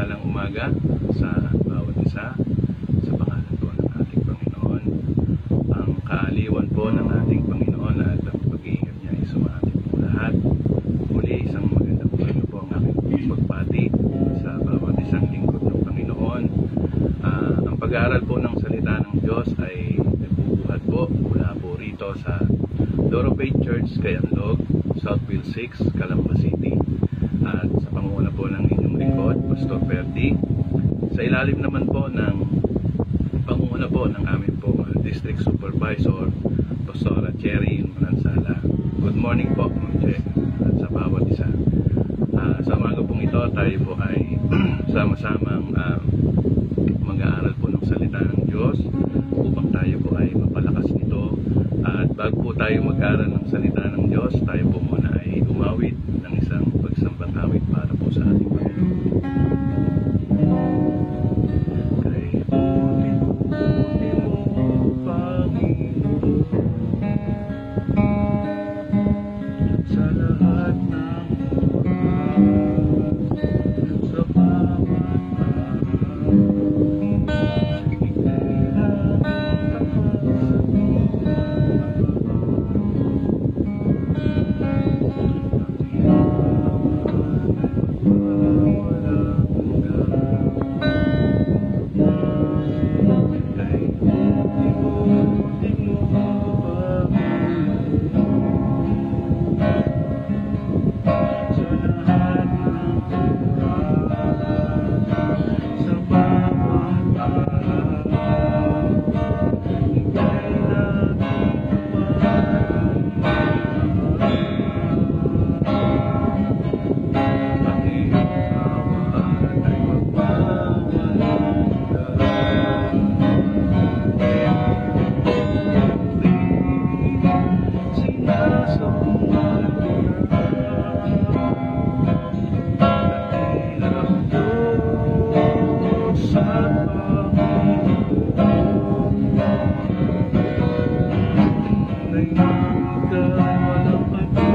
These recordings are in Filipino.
mapagpalang umaga sa bawat isa sa pangalan po ng ating Panginoon. Ang kaaliwan po ng ating Panginoon at ang pag-iingat niya ay sumating po lahat. Muli isang magandang umaga po ang aking pagpati sa bawat isang lingkod ng Panginoon. Ang pag-aaral po ng salita ng Diyos ay nagbubuhat po mula po rito sa Doro Faith Church, Kayanlog, Southville 6, Calamba City. At sa pangunguna po ng inyong lingkod, Pastor Perdi. Sa ilalim naman po ng pangunguna po ng aming po District Supervisor, Pastora Cherry Manansala. Good morning po, Ma'am Che, at sa bawat isa. Sa umaga pong ito, tayo po ay sama-samang mag-aaral po ng salita ng Diyos upang tayo po ay mapalakas nito. At bago po tayo mag-aaral ng salita ng Diyos, tayo po muna ay umawit ng isang pagsambang awit para po sa ating Panginoon. Kay buti mo, Panginoon, sa lahat ng oras, sa bawat araw, ika'y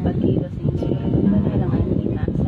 pagkilos ng Espiritu Banal ang aming itaas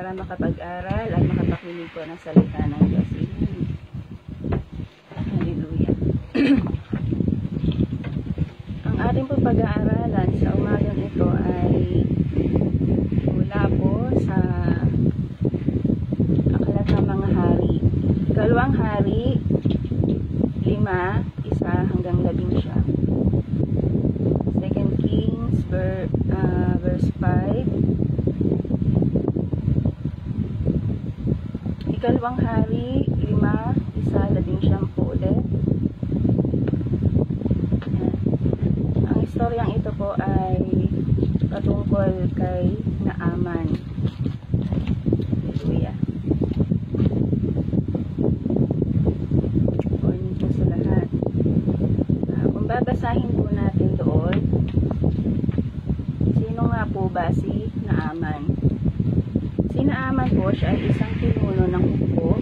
para makapag-aral at makapakinig po ng salita ng Diyos. Amen. Hallelujah. Ang ating po pag-aaralan sa umagang ito ay mula po sa Aklat ng Mga Hari. Ikalawang Hari, 5:1-11. 2 Kings verse 5. Ikalawang Hari, 5:1-11 ulit. Ang istoryang ito po ay patungkol kay Naaman. Hallelujah. Morning po sa lahat. Kung babasahin po natin doon, sino nga po ba si Naaman? Si Naaman po, siya ay isang pinuno ng hukbo.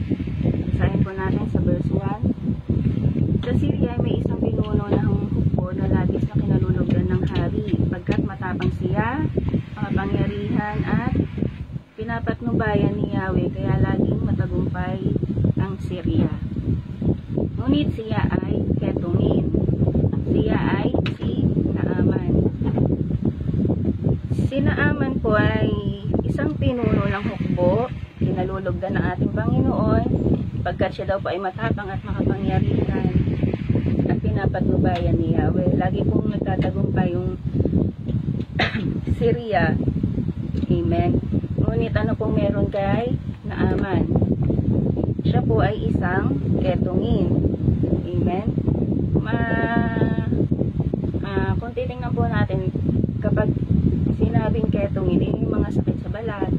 Basahin po natin sa verse 1. Sa Syria ay may isang pinuno ng hukbo na labis na kinalulugan ng hari, pagkat matapang siya, makapangyarihan at pinapatnubayan ni Yahweh, kaya laging matagumpay ang Syria. Ngunit siya ay ketungin. Siya ay si Naaman. Si Naaman po ay isang pinuno ng hukbo, kinalulugdan ng ating Panginoon, pagkat siya daw po ay matapang at makapangyarihan at pinapatnubayan ni Yahweh. Lagi pong nagtatagumpay yung Syria. Amen. Ngunit ano pong meron kay Naaman? Siya po ay isang ketungin. Amen. Kung titingnan po natin, kapag sinabing ketungin, yung mga sakit sa balat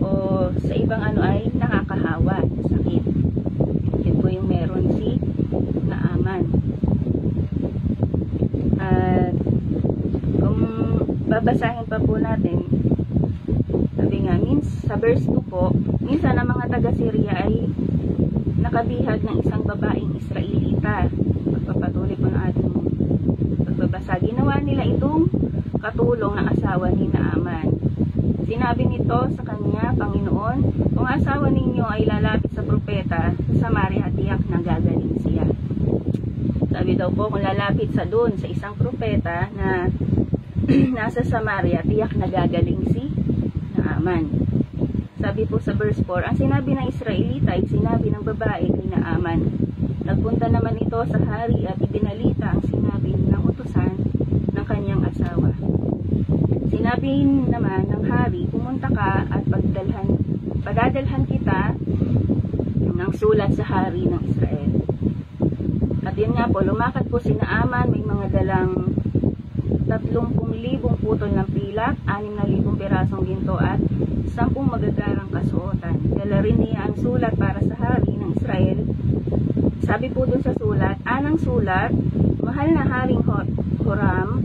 o sa ibang ano ay nakakahawa, sakit. Yun po yung meron si Naaman. At kung babasahin pa po natin, sabi nga, sa verse 2 po, minsan ang mga taga-Syria ay nakabihag ng isang babaeng Israelita. Pagpapatuloy po ng ating pagbabasa, ginawa nila itong katulong ng asawa ni Naaman. Sinabi nito sa kanya, Panginoon, kung asawa ninyo ay lalapit sa propeta sa Samaria, tiyak na gagaling siya. Sabi daw po, kung lalapit sa doon sa isang propeta na nasa Samaria, tiyak na gagaling si Naaman. Sabi po sa verse 4, ang sinabi ng Israelita ay sinabi ng babae kay Naaman. Nagpunta naman ito sa hari at ibinalita ang sinabi ng utusan ng kanyang asawa. Sinabi naman ng hari, pumunta ka at padadalhan kita ng sulat sa hari ng Israel. At yun nga po, lumakad po si Naaman, may mga dalang 30,000 putol ng pilak, 6,000 pirasong ginto at 10 magagarang kasuotan. Dala rin niya ang sulat para sa hari ng Israel. Sabi po dun sa sulat, anang sulat, mahal na Haring Horam,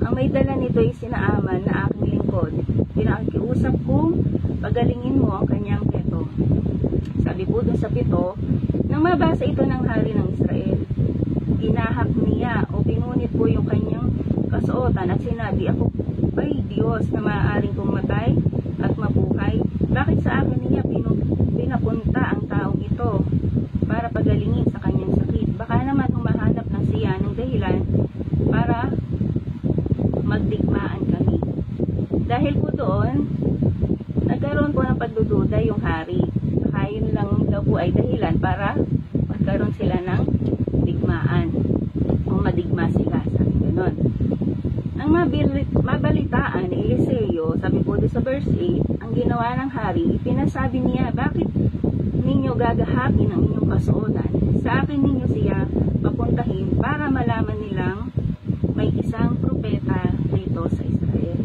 ang may dala nito ay si Naaman na aking lingkod. Pinakiusap kong pagalingin mo ang kanyang keto. Sabi po dun sa 7, nang mabasa ito ng hari ng Israel, ginahak niya o pinunit po yung kanyang kasuotan at sinabi, ako ay Diyos na maaaring pumatay at mabuhay. Bakit sa akin niya pinapunta ang taong ito para pagalingin sa kanyang sakit? Baka naman humahanap na siya ng dahilan para magdigmaan kami. Dahil po doon, nagkaroon po ng pagdududa yung hari. Baka yun lang daw po ay dahilan para magkaroon sila ng digmaan o madigma sila, sabi ganon. Ang mabalitaan ni Eliseo, sabi po doon sa verse 8, ang ginawa ng hari, ipinasabi niya, bakit ninyo gagahapin ang inyong kasuotan? Sa akin ninyo siya papuntahin para malaman nilang may isang propeta dito sa Israel.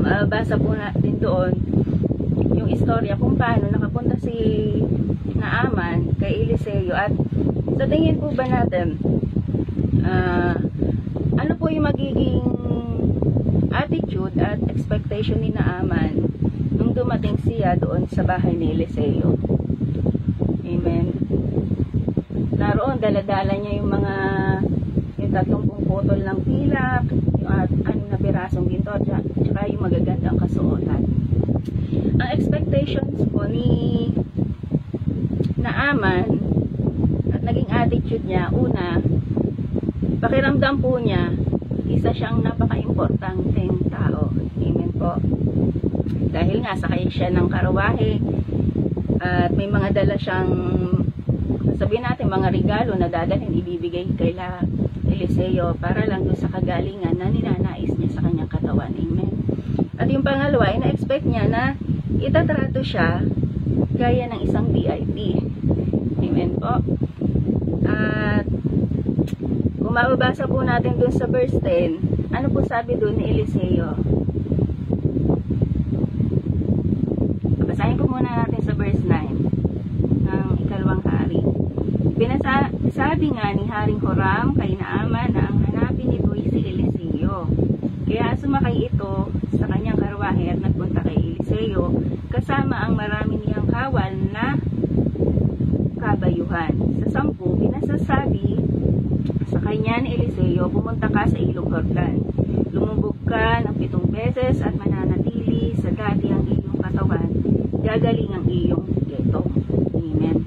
Mabasa po natin doon yung istorya kung paano nakapunta si Naaman kay Eliseo. At sa tingin po ba natin, ano po yung magiging attitude at expectation ni Naaman nung dumating siya doon sa bahay ni Eliseo? Amen. Naroon, daladala niya yung 30 putol ng pilak, yung 6 na pirasong ginto, at saka yung magagandang kasuotan. Ang expectations po ni Naaman at naging attitude niya, una, pakiramdam po niya, isa siyang napaka-importanteng tao. Amen po. Dahil nga sakay siya ng karawahe at may mga dala siyang, sabihin natin, mga regalo na dadalhin, ibibigay kay Eliseo para lang doon sa kagalingan na ninanais niya sa kanyang katawan. Amen. At yung pangalawa, ina-expect niya na itatrato siya gaya ng isang VIP. Amen po. At kung mababasa po natin doon sa verse 10, ano po sabi doon ni Eliseo? Basahin ko muna natin sa verse 9 ng ikalawang hari. Sabi nga ni Haring Horam kay Naaman na ang hanapin nito'y si Eliseo. Kaya sumakay ito sa kanyang karwahe at nagpunta kay Eliseo kasama ang marami niyang kawal na kabayuhan. Sa 10, pinasasabi sa kanya ni Eliseo, pumunta ka sa ilog Jordan. Lumubog ka ng 7 beses at mananatili sa dati ang iyong katawan. Gagaling ang iyong keto. Amen.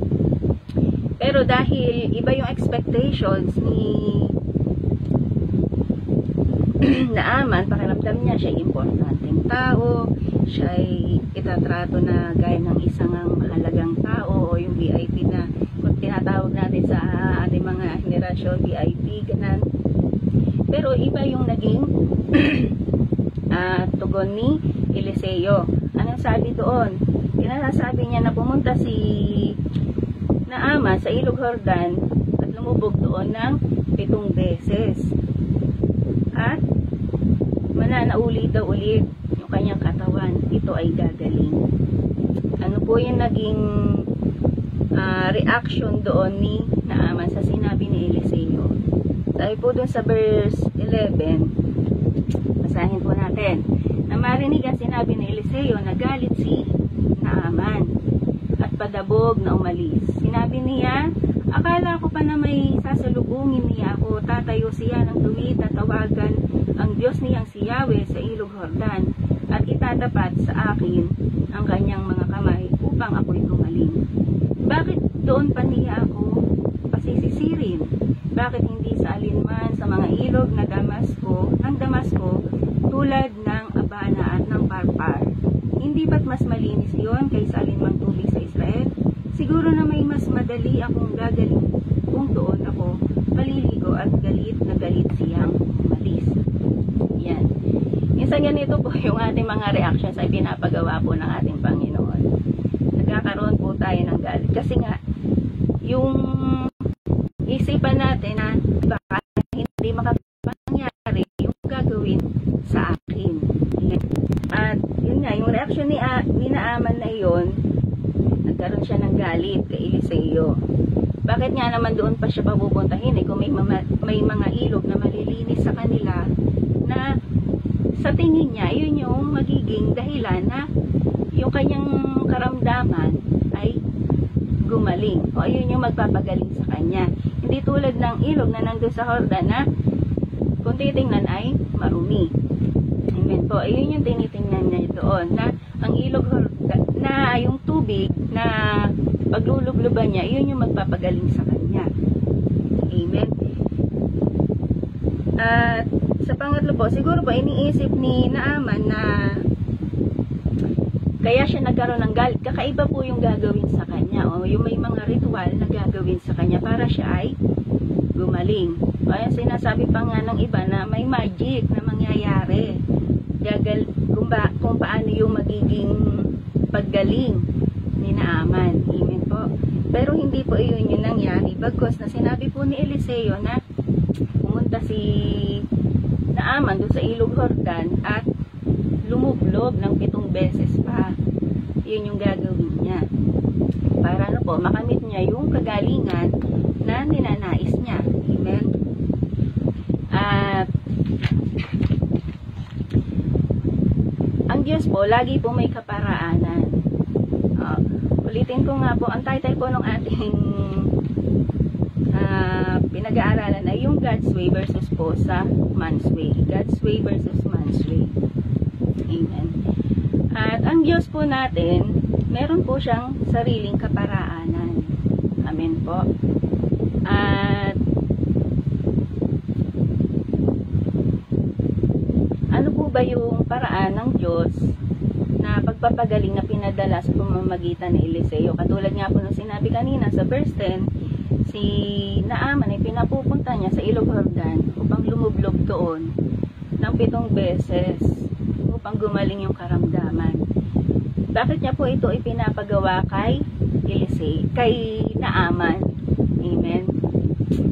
Pero dahil iba yung expectations ni Naaman, pakiramdam niya siya importanteng tao, siya ay itatrato na gaya ng isang mahalagang tao o yung VIP na kung tinatawag natin sa ating mga henerasyon VIP, ganan. Pero iba yung naging tugon ni Eliseo. Anong sabi doon? Pinasasabi niya na pumunta si Naaman sa ilog Jordan at lumubog doon ng 7 beses. At mananaulit daw ulit yung kanyang katawan. Ito ay gagaling. Ano po yung naging reaction doon ni Naaman sa sinabi ni Eliseo? Sabi po doon sa verse 11, basahin po natin. Na marinig ang sinabi ni Eliseo, nagalit si Naaman at padabog na umalis. Sinabi niya, akala ko pa na may sasalubungin niya ako, tatayo siya ng tuwid, tatawagan ang Diyos niyang si Yahweh sa ilog Jordan at itatapat sa akin ang kanyang mga kamay upang ako'y gumaling. Bakit doon pa niya ako pasisisirin? Bakit hindi sa alinman sa mga ilog na Damasco tulad ng Abana at ng Parpar? Hindi ba't mas malinis iyon kaysa alinmang tubig sa Israel? Siguro na may mas madali akong gagaling kung doon ako paliligo at galit na galit siyang umalis. Yan. Minsan ganito po yung ating mga reactions ay pinapagawa po ng ating Panginoon. Nagkakaroon po tayo ng galit. Kasi nga, yung isipan natin na baka hindi makapangyari yung gagawin sa akin. At yun nga, yung reaction ni Naaman na yun, nagkaroon siya ng galit kay Eliseo. Bakit nga naman doon pa siya papupuntahin kung may mga ilog na malilinis sa kanila na sa tingin niya, yun yung magiging dahilan na yung kanyang karamdaman ay gumaling. O yun yung magpapagaling sa kanya. Hindi tulad ng ilog na nandun sa Jordan na kung titingnan ay marumi. Amen po. Ayun yung tinitingnan niya doon na ang ilog na yung tubig na paglulubluban niya, yun yung magpapagaling sa kanya. Amen. At sa pangatlo po, siguro po iniisip ni Naaman na kaya siya nagkaroon ng galit. Kakaiba po yung gagawin sa kanya. O yung may mga ritual na gagawin sa kanya para siya ay gumaling. Kaya sinasabi pa nga ng iba na may magic na mangyayari. Kung paano yung magiging paggaling ni Naaman. Amen po. Pero hindi po iyon yung nangyari. Bagkos na sinabi po ni Eliseo na pumunta si Naaman doon sa ilog Jordan at lumublob ng 7 beses pa. Yun yung gagawin niya. Para ano po, makamit niya yung kagalingan na ninanais niya. Amen. At ang Diyos po, lagi po may kaparaanan. Ulitin ko nga po, ang title po ng ating pinag-aaralan ay yung God's way versus po sa man's way. God's way versus man's way. Amen. At ang Diyos po natin, meron po siyang sariling kaparaanan. Amen po. At ano po ba yung paraan ng Diyos na pagpapagaling na pinadala sa pamamagitan ni Eliseo? Katulad nga po nung sinabi kanina sa verse 10, si Naaman ay pinapupunta niya sa Ilog Jordan upang lumublog doon ng 7 beses upang gumaling yung karamdaman. Bakit niya po ito ipinapagawa kay Eliseo, kay Naaman? Amen.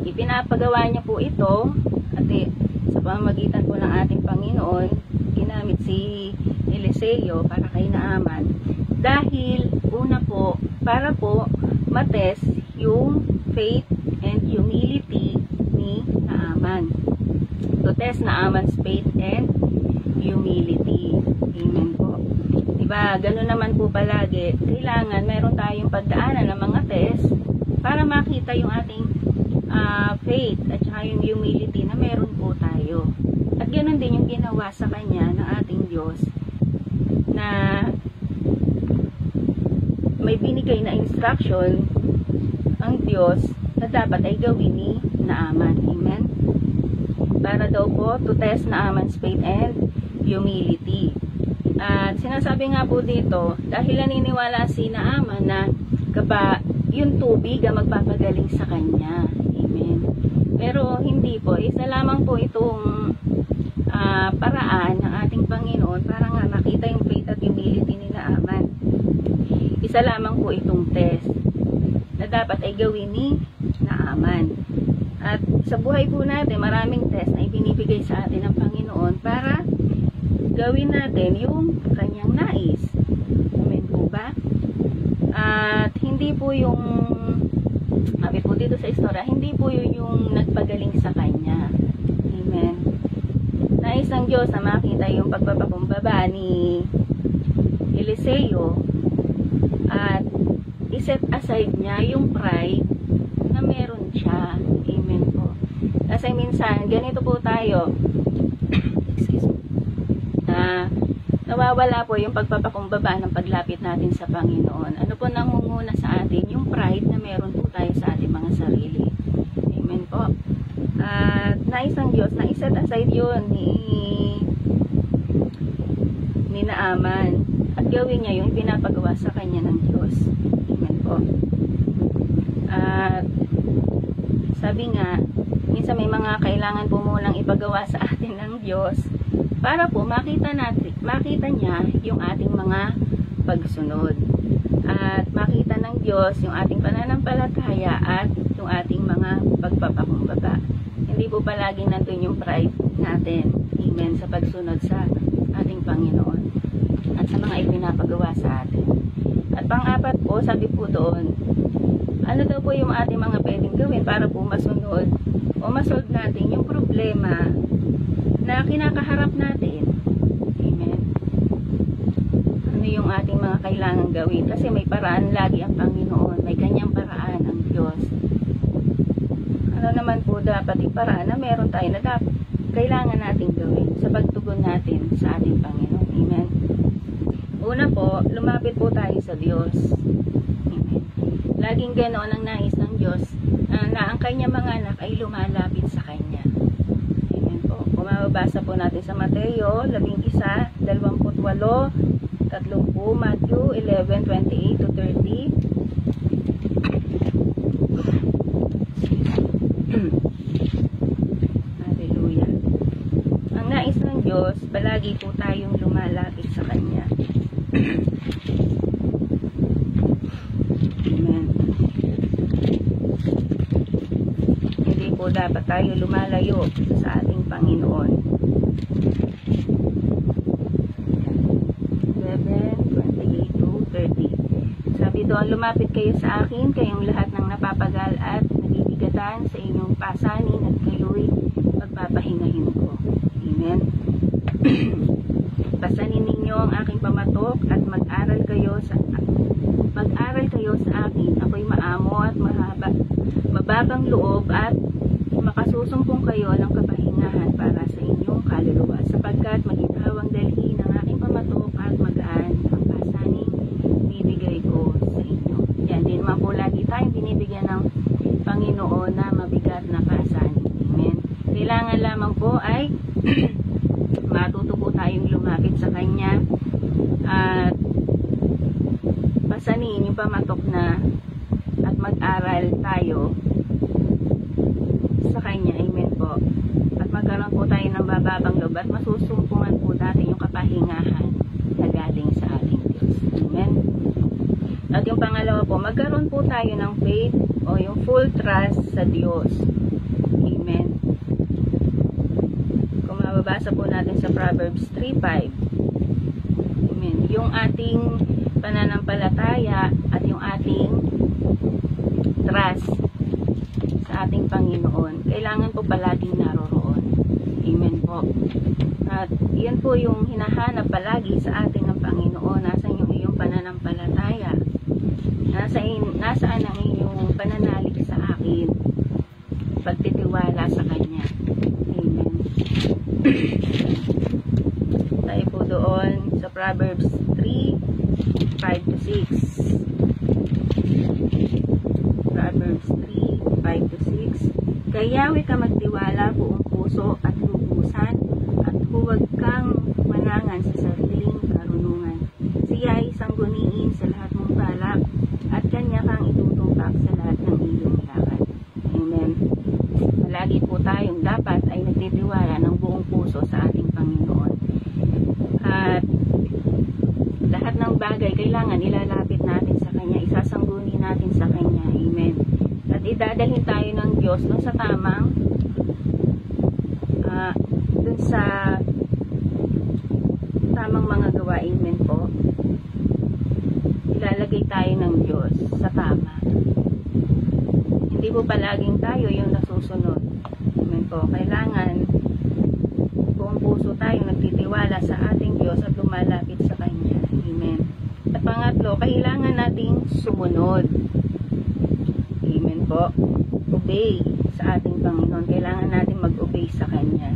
Ipinapagawa niya po ito at sa pamamagitan po ng ating Panginoon, ginamit si Eliseo para kay Naaman dahil una po, para po matest yung faith and humility ni Naaman. To test Naaman's faith and humility. Amen po. Diba, gano'n naman po palagi. Kailangan meron tayong pagdaanan ng mga test para makita yung ating faith at saka yung humility na meron po tayo. At gano'n din yung ginawa sa kanya ng ating Diyos na may binigay na instruction ang Diyos na dapat ay gawin ni Naaman. Amen? Para daw po to test Naaman's faith and humility. At sinasabi nga po dito, dahil naniniwala si Naaman na kapag yung tubig ang magpapagaling sa kanya. Amen. Pero hindi po. Isa lamang po itong paraan ng ating Panginoon para nga makita yung faith at humility ni Naaman. Isa lamang po itong test na dapat ay gawin ni Naaman. At sa buhay po natin, maraming test na ibinibigay sa atin ng Panginoon para gawin natin yung kanyang nais. Amen po ba? At hindi po yung, sabi po dito sa istorya, hindi po yung nagpagaling sa kanya. Amen. Nais ng Diyos na makita yung pagpapakumbaba ni Eliseo at iset aside niya yung pride na meron siya. Amen po. Kasi minsan, ganito po tayo. Excuse me. Nawawala po yung pagpapakumbaba ng paglapit natin sa Panginoon. Ano po nangunguna sa atin? Yung pride na meron po tayo sa ating mga sarili. Amen po. At nais ng Diyos na iset aside yun ni Naaman at gawin niya yung pinapagawa sa kanya ng Diyos. Amen po. At sabi nga, minsan may mga kailangan po munang ipagawa sa atin ng Diyos para po makita niya yung ating mga pagsunod. At makita ng Diyos yung ating pananampalataya at yung ating mga pagpapakumbaba. Hindi po palaging nandun yung pride natin. Amen. Sa pagsunod sa ating Panginoon at sa mga ipinapagawa sa atin. At pang-apat po, sabi po doon, ano daw po yung ating mga pwedeng gawin para po masunod o masolve natin yung problema na kinakaharap natin. Amen. Ano yung ating mga kailangan gawin? Kasi may paraan lagi ang Panginoon. May kanyang paraan ang Diyos. Ano naman po dapat iparaan na meron tayo na dapat kailangan natin gawin sa pagtugon natin sa ating Panginoon. Amen. Una po, lumapit po tayo sa Diyos. Amen. Laging ganoon ang nais ng Diyos na ang kanyang mga anak ay lumalapit sa Kanya. Kung mababasa po natin sa Mateo 11:28, 30, Matthew 11:28 to 30. Hallelujah. Ang nais ng Diyos, palagi po tayong lumalapit sa Kanya. Amen. Hindi po dapat tayo lumalayo sa ating Panginoon. 11:28 to 30. Sabi doon, lumapit kayo sa akin, kayong lahat ng napapagal at nabibigatan sa inyong pasanin at kayo'y pagpapahingahin ko. Amen. Pasanin ninyo ang aking pamatok at mag-aral kayo sa akin. Ako'y maamo at mababang loob po ay matuto po tayong lumapit sa Kanya at pasanin yung pamatok na at mag-aral tayo sa Kanya. Amen po. At magkaroon po tayo ng bababang loob at masusumpungan po natin yung kapahingahan na galing sa ating Diyos. Amen. At yung pangalawa po, magkaroon po tayo ng faith o yung full trust sa Diyos. Amen. Kung mababasa po natin sa Proverbs 3:5. Amen. Yung ating pananampalataya at yung ating trust sa ating Panginoon, kailangan po palaging naroroon. Amen po. At yan po yung hinahanap palagi sa atin ng Panginoon. Nasaan yung iyong pananampalataya? Nasaan ang iyong pananalig sa akin? Pagtitiwala sa Kanya. Amen. Tayo po doon sa Proverbs 3:5-6. Proverbs 3:5-6. Kay Yahweh ka magtiwala buong puso at lubusan, at huwag kang manangan sa sariling karunungan. Siya ay sangguniin sa lahat mong balak, at Kanya kang itutumpak sa lahat ng iyong lakad. Amen. Palagi po tayong dapat ay nagtitiwala ng buong puso sa ating Panginoon. At lahat ng bagay kailangan ilalapit natin sa Kanya, isasangguni natin sa Kanya. Amen. At idadalhin tayo ng Diyos dun sa tamang mga gawa. Amen po. Ilalagay tayo ng Diyos sa tama. Hindi po palaging tayo yung nasusunod. Amen po. Kailangan buong puso tayo nagtitiwala sa ating Diyos at lumalapit sa Kanya. Amen. At pangatlo, kailangan nating sumunod. Amen po. Obey sa ating Panginoon. Kailangan natin mag-obey sa Kanya.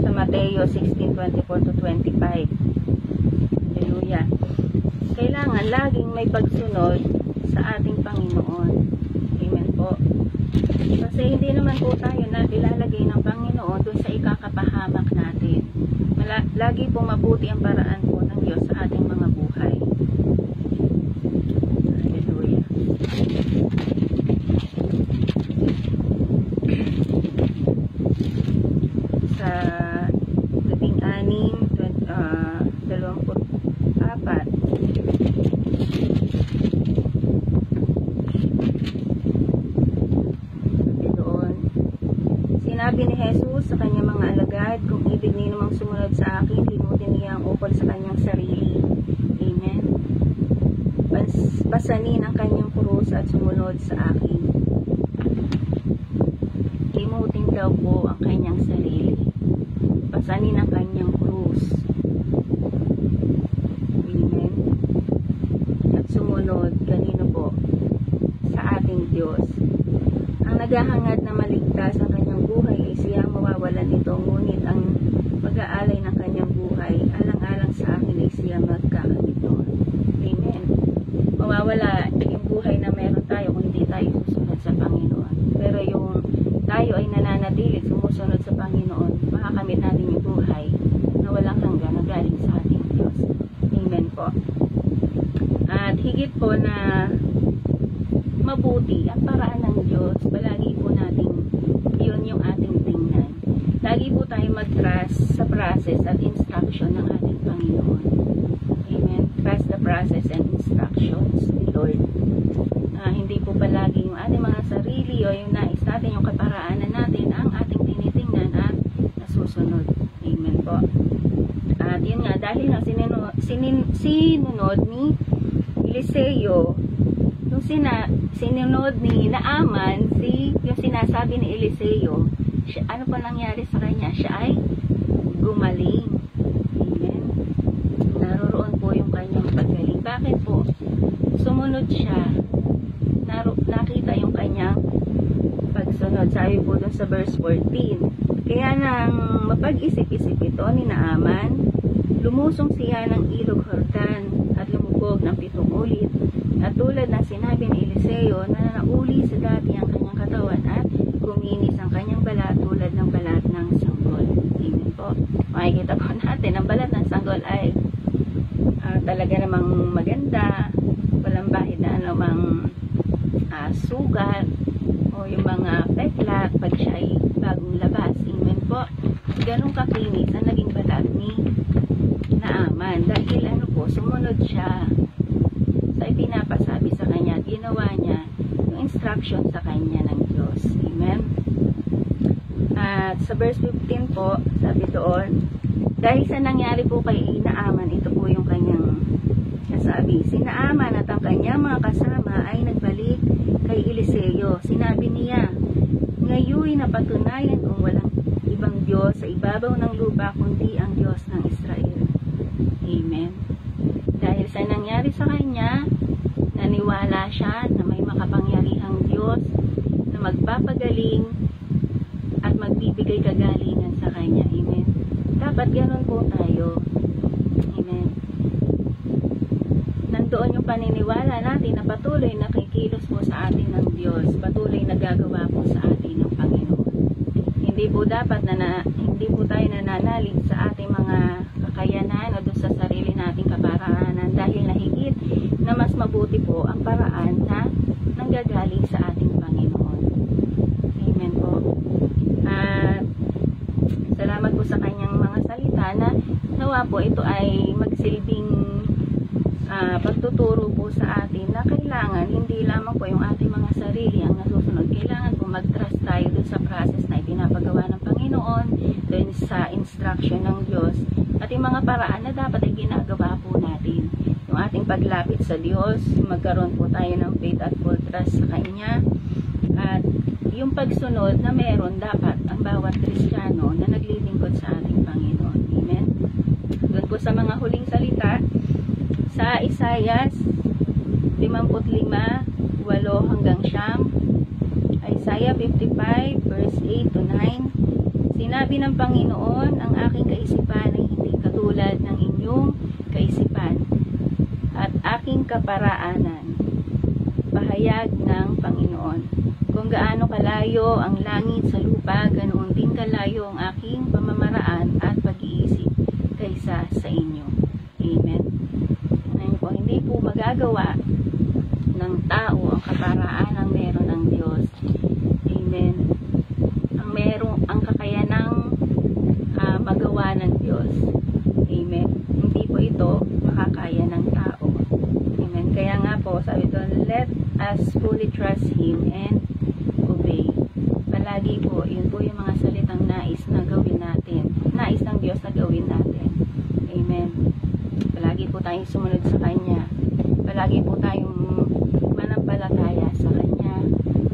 Sa Mateo 16:24-25. Hallelujah. Kailangan laging may pagsunod sa ating Panginoon. Amen po. Kasi hindi naman po tayo na ilalagay ng Panginoon doon sa ikakapahamak natin. Lagi po mabuti ang paraan po ng Diyos sa ating mga buhay. Hallelujah. Sa 16:24. Doon, sinabi ni Jesus sa kanyang mga alagad, kung ibig niyo namang sumunod sa akin, limutin niya ang ukol sa kanyang sarili. Amen. Pasanin ang kanyang krus at sumunod sa akin. Limutin daw po ang kanyang sarili. Pasanin ang kanyang krus. Amen. At sumunod, kanino po? Sa ating Diyos. Ang naghahangad na maligtas ang kanyang buhay ay siyang mawawalan nito, ngunit ang mag-aalay ng kanyang buhay, alang-alang sa akin ay siyang magkakamit doon. Amen. Mawawala yung buhay na meron tayo kung hindi tayo susunod sa Panginoon. Pero yung tayo ay nananatilit sumusunod sa Panginoon, makakamit natin yung buhay na walang hanggan na galing sa ating Diyos. Amen po. At higit po na mabuti ang paraan ng Diyos, palagi po natin yun yung ating tingnan. Lagi po tayo mag-trust sa process at instruction ng ating Panginoon. Amen. Trust the process and instructions ni Lord. Hindi po palagi yung ating mga sarili o yung nais natin, yung kaparaanan natin ang ating tinitingnan at nasusunod. Amen po. At yun nga, dahil nga sinunod ni Eliseo, yung sinunod ni Naaman, yung sinasabi ni Eliseo, ano pa nangyari sa kanya? Siya ay gumaling. Amen. Naroroon po yung kanyang paggaling. Bakit po? Sumunod siya. Nakita yung kanyang pagsunod. Sabi po dun sa verse 14. Kaya nang mapag-isip-isip ito ni Naaman, lumusong siya ng ilog Jordan at lumubog ng 7 ulit. At tulad ng sinabi ni Eliseo, na nauli sa dati ang kanyang katawan at kuminis ang kanyang balat tulad ng balat ng sanggol. makikita po natin, ang balat ng sanggol ay talaga namang maganda, walang bahid na anumang sugat o yung mga peklat pag siya ay bagong labas. Amen po. Ganun kakinis ang naging balat ni Naaman dahil ano po, sumunod siya sa ipinapasabi sa kanya at ginawa niya yung instruction sa kanya ng Diyos. Amen. At sa verse 15 po, sabi doon, dahil sa nangyari po kay Naaman, ito po yung kanyang nasabi. Si Naaman at ang kanyang mga kasama ay nagbalik kay Eliseo. Sinabi niya, ngayon napatunayan kung walang ibang Diyos sa ibabaw ng lupa kundi ang Diyos ng Israel. Amen. Dahil sa nangyari sa kanya, naniwala siya na may makapangyarihang Diyos na magpapagaling at magbibigay kagalingan sa kanya. Amen. Dapat ganun po tayo. Amen. Nandoon yung paniniwala natin na patuloy na kikilos po sa atin ng Diyos. Patuloy na gagawa po sa atin ng Panginoon. Hindi po dapat hindi po tayo nananalig sa ating mga kakayanan o doon sa sarili nating kaparaanan dahil nahigit na mas mabuti po ang paraan na nanggagaling sa ating Panginoon. Amen po. At salamat po sa kanyang mga salita na nawa po ito ay magsilbing pagtuturo po sa atin na kailangan hindi lamang po yung ating mga sarili ang nasusunod. Kailangan po mag-trust tayo dun sa process na ipinapagawa ng Panginoon, dun sa instruction ng Diyos at yung mga paraan na dapat ay ginagawa po natin. Yung ating paglapit sa Diyos, magkaroon po tayo ng faith at full trust sa Kanya at yung pagsunod na meron dapat ang bawat Kristiyano na naglilingkod sa ating Panginoon. Amen? Doon po sa mga huling salita sa Isaias 55, 8 hanggang 9, Isaiah 55 verse 8 to 9, sinabi ng Panginoon, ang aking kaisipan ay hindi katulad ng inyong kaisipan at aking kaparaanan, pahayag ng Panginoon. Kung gaano kalayo ang langit sa lupa, ganoon din kalayo ang aking pamamaraan at pag-iisip kaysa sa inyo. Amen. Ngayon po, hindi po magagawa ng tao ang kaparaan ang meron ng Diyos. Amen. Ang kakayanang magawa ng Diyos. Amen. Hindi po ito makakaya ng tao. Amen. Kaya nga po, sabi doon, let us fully trust Him and obey. Palagi po, yun po yung mga salitang nais na gawin natin. Nais ng Diyos na gawin natin. Amen. Palagi po tayong sumunod sa Kanya. Palagi po tayong manampalataya sa Kanya.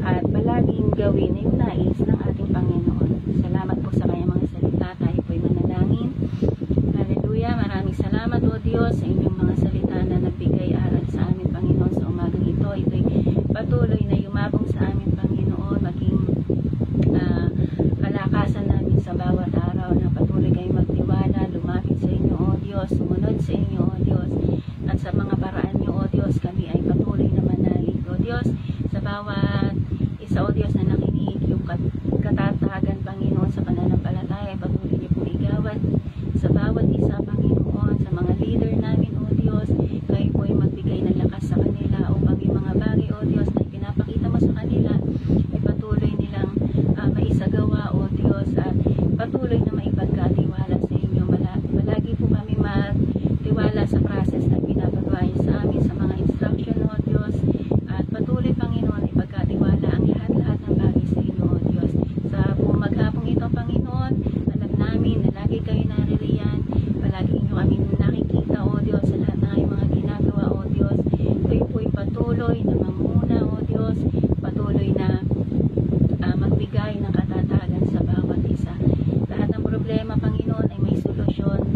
At palaging gawin yung nais ng ating Panginoon. Salamat po sa Kanyang mga salita. Tayo po'y manalangin. Hallelujah. Maraming salamat o Diyos sa inyong mga salita na nagbigay aral sa amin, Panginoon, sa umagang ito. Ito'y patuloy na yumabong sa amin, Panginoon, maging kalakasan namin sa bawat araw na patuloy kayong magtiwala, lumapit sa inyo, O Diyos, sumunod sa inyo, O Diyos, at sa mga paraan niyo, O Diyos, kami ay patuloy na manalig, O Diyos, sa bawat isa, O Diyos, na nakinig yung katatagan, Panginoon, sa pananampalataya, patuloy niyo po igawad sa bawat isa, Panginoon, sa mga leader namin, O Diyos, kayo po ay magbigay ng lakas sa kanila upang yung mga bagay, O Diyos, na pinapakita mo sa kanila ay patuloy nilang maisagawa, O Diyos, at patuloy na maipagkatiwala sa inyo. Malagi po kami magtiwala sa process na pinapagawa niyo sa amin, sa mga instruction, O Diyos, at patuloy, Panginoon, ipagkatiwala ang lahat-lahat ng bagay sa inyo, O Diyos. Sa maghapong ito, Panginoon, alam namin na lagi kayo naririyan, palagi inyo kami nakikita, O Diyos, sa lahat ng mga ginagawa, O Diyos. Kayo po'y patuloy na mamuna, O Diyos, patuloy na magbigay ng katatagan sa bawat isa. Lahat ng problema, Panginoon, ay may solusyon